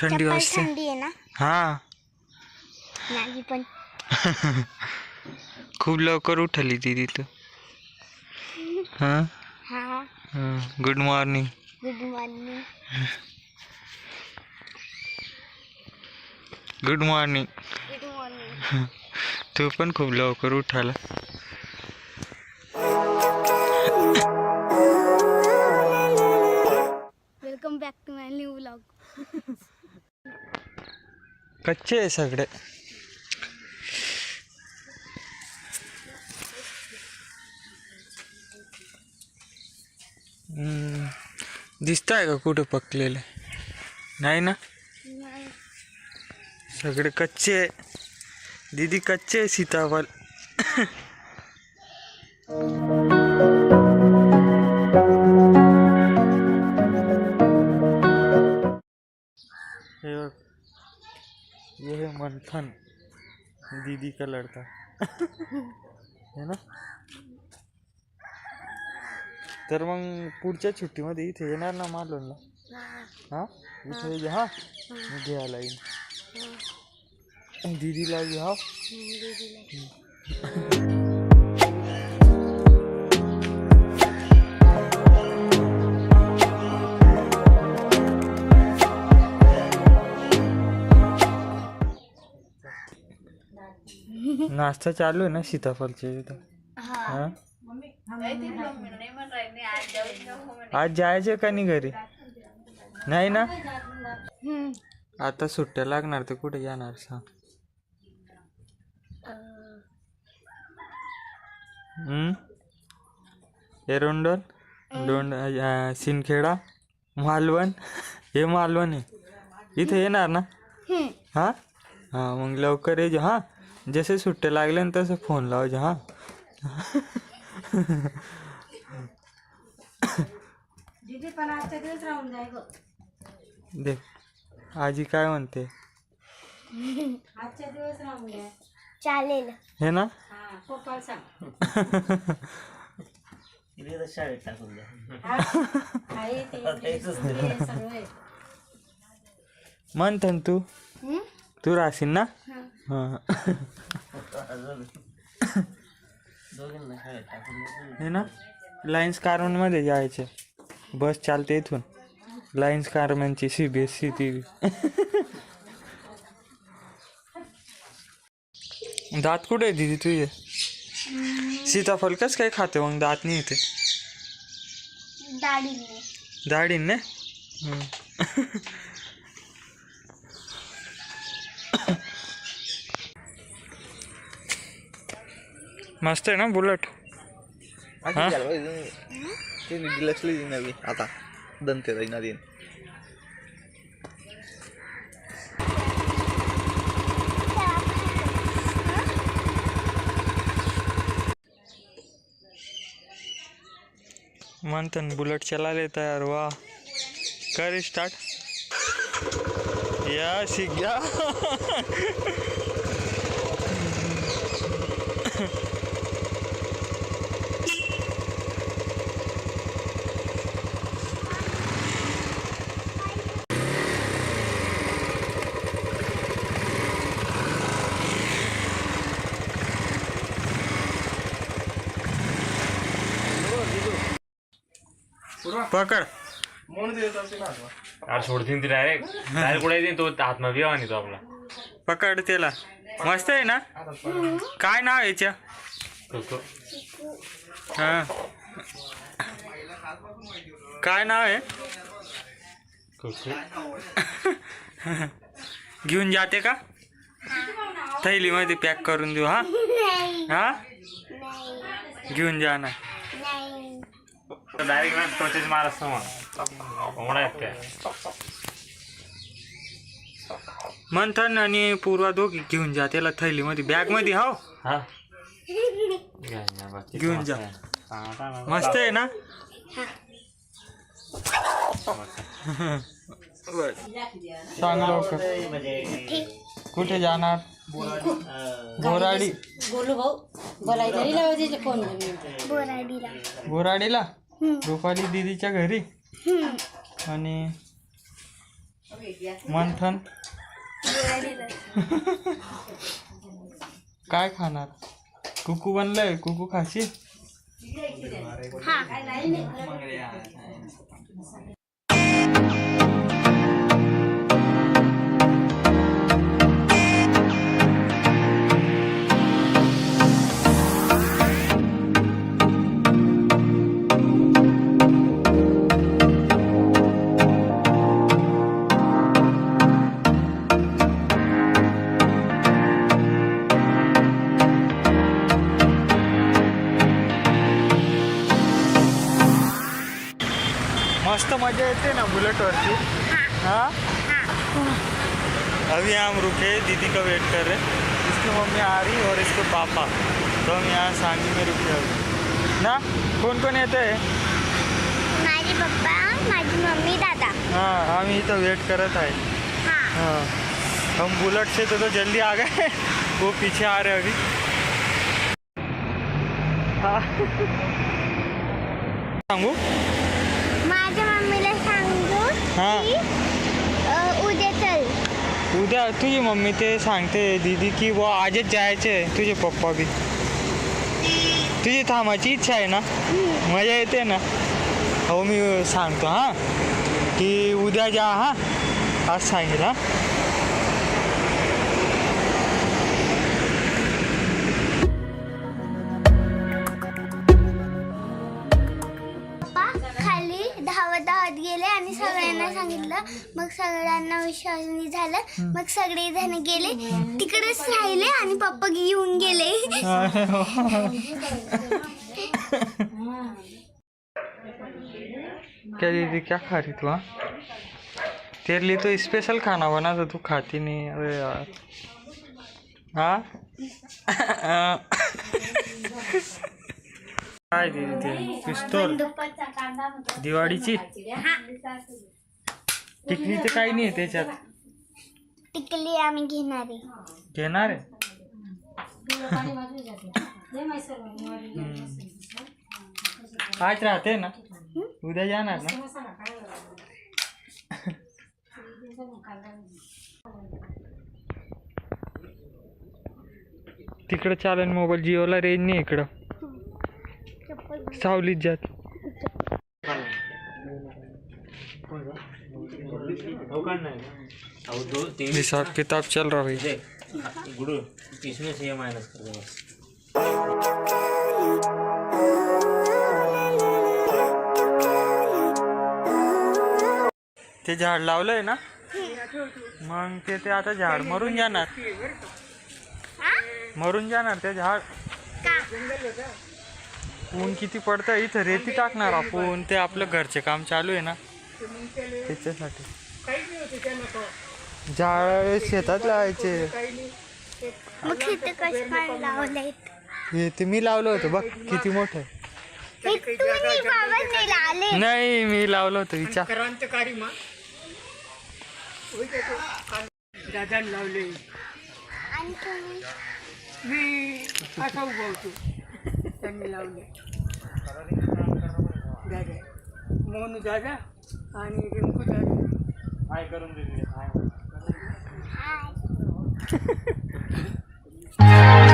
थंडी वाजते ना. हा. नाही पण खूप लवकर उठली दीदी तू. हा. हा. Good morning. Good morning. Good morning. Good morning. तू पण खूप लवकर उठाला. Welcome back to my new vlog. कच्चे आहे सगळे. दिसताय का कुठं पकलेले? नाही ना, सगळे कच्चे आहे. दीदी कच्चे आहे सीताफळ. हे बघ, ये है मंथन, दीदी का लड़का. है ना. तर मग पुढच्या सुट्टीमध्ये इथे येणार ना मालवणला? हा, इथे ये. हा, मी घ्यायला येईन. दीदीला घ्या. नाश्ता चालू आहे ना सीताफळचे इथं. हा, आज जायचं का नाही घरी? नाही ना, आता सुट्ट्या लागणार तर कुठे जाणार सांग? एरोंडल, सिंदखेडा, मालवण. हे मालवण आहे, इथे येणार ना? हा हा, मग लवकर ये. हा, जसे सुट्टे लागले ना तसं फोन लावायचे. हा. देख आजी काय म्हणते. चालेल. हे ना. म्हणते तू राहशील ना. हे ना, लायन्स कार्मन मध्ये जायचे. बस चालते इथून लायन्स कार्मनची CBSE ती. दात कुठे आहे दीदी तुझे? सीताफळ कस काय खाते मग दात नाही येते? दाढीने. मस्त आहे ना बुलेट. आता दंते नदीन मंथन बुलेट चला लेता यार. वाह, कर स्टार्ट. या सीख गया. पकड़. यार सोडतीन ती डायरेक्ट कुठे तो हातमा बिवा नाही तो आपला. पकड त्याला. मस्त आहे ना. काय नाव याच्या? हा, काय नाव आहे? घेऊन जाते का? थैलीमध्ये पॅक करून देऊ. हा हा, घेऊन जा ना. डायरेक्ट ना टोचेच मार असतो मग मंथन आणि पूर्वा दोघी घेऊन जा त्याला थैलीमध्ये, बॅगमध्ये. हो, हा, घेऊन जा. मस्त आहे ना. सांग लवकर. कुठे जाणार? बोराडी. बोलू भाऊ, बोलाय घरी लावायचे फोन. बोराडीला. रुपाली दीदीच्या घरी. आणि मंथन काय खाणार? कुकू बनलंय, कुकू खाशी? मस्त मजा येते ना बुलेट वरती। हाँ अभी हम रुके, दीदी का वेट कर रहे, इसकी मम्मी आ रही और इसके पापा, तो हम यहाँ सांगी में रुके अभी ना। कोण कोण येते? माझे पप्पा, माझी मम्मी, दादा। हाँ हम इथं वेट करत आहे। हाँ हम बुलेट से तो जल्दी आ गए, वो पीछे आ रहे अभी। हाँ सांगू माझ्या मम्मीला सांगू हाँ की उद्या चल। उद्या तुझी मम्मी ते सांगते दीदी की वो आजच जायचे, तुझे पप्पा बी। तुझी थांबायची इच्छा आहे ना? मजा येते ना? हो मी सांगतो हां की उद्या जा। हां आज सांगेल हां। खाली धावत धावत गेले आणि सगळ्यांना सांगितलं, मग सगळ्यांना विश्वास नाही झालं, मग सगळे जण गेले तिकडेच राहिले आणि पप्पा घेऊन गेले। क्या दीदी क्या खा रही तू? हाँ तेरे लिए तो स्पेशल खाना बना था, तू खाती नहीं। अरे यार हाँ काय दीदी ते पिस्तूल दिवाळीची टिकली तर काही नाही त्याच्यात। टिकली आम्ही घेणार आहे। घेणार आहे? आज राहते ना, उद्या जाणार ना? तिकडं चालेल मोबाईल, जिओला रेंज नाही इकडं, सावलीत जात। हिसाब किताब चल रहा भाई। गुरु इसमें से ये माइनस कर दो बस। ते झाड लावलंय ना, मग ते आता झाड मरून जाणार, मरून जाणार ते झाड। ऊन किती पडतं इथं, रेती टाकणार आपण, ते आपलं घरचे काम चालू आहे ना त्याच्यासाठी। झाड शेतात लावायचे। मग इथे कशाला लावलंय? हे ते मी लावलं होतं बघ, किती मोठं आहे। हे तुम्ही बाबांनी लावले? नाही मी लावलं होतं विचार। क्रांतिकारी मा दादा लावले, आणि तुम्ही? मी असा उभवतो त्यांनी लावले। दादा मोनू दादा आणि रिंकू दादा हाय करून दिली, हाय। हाय.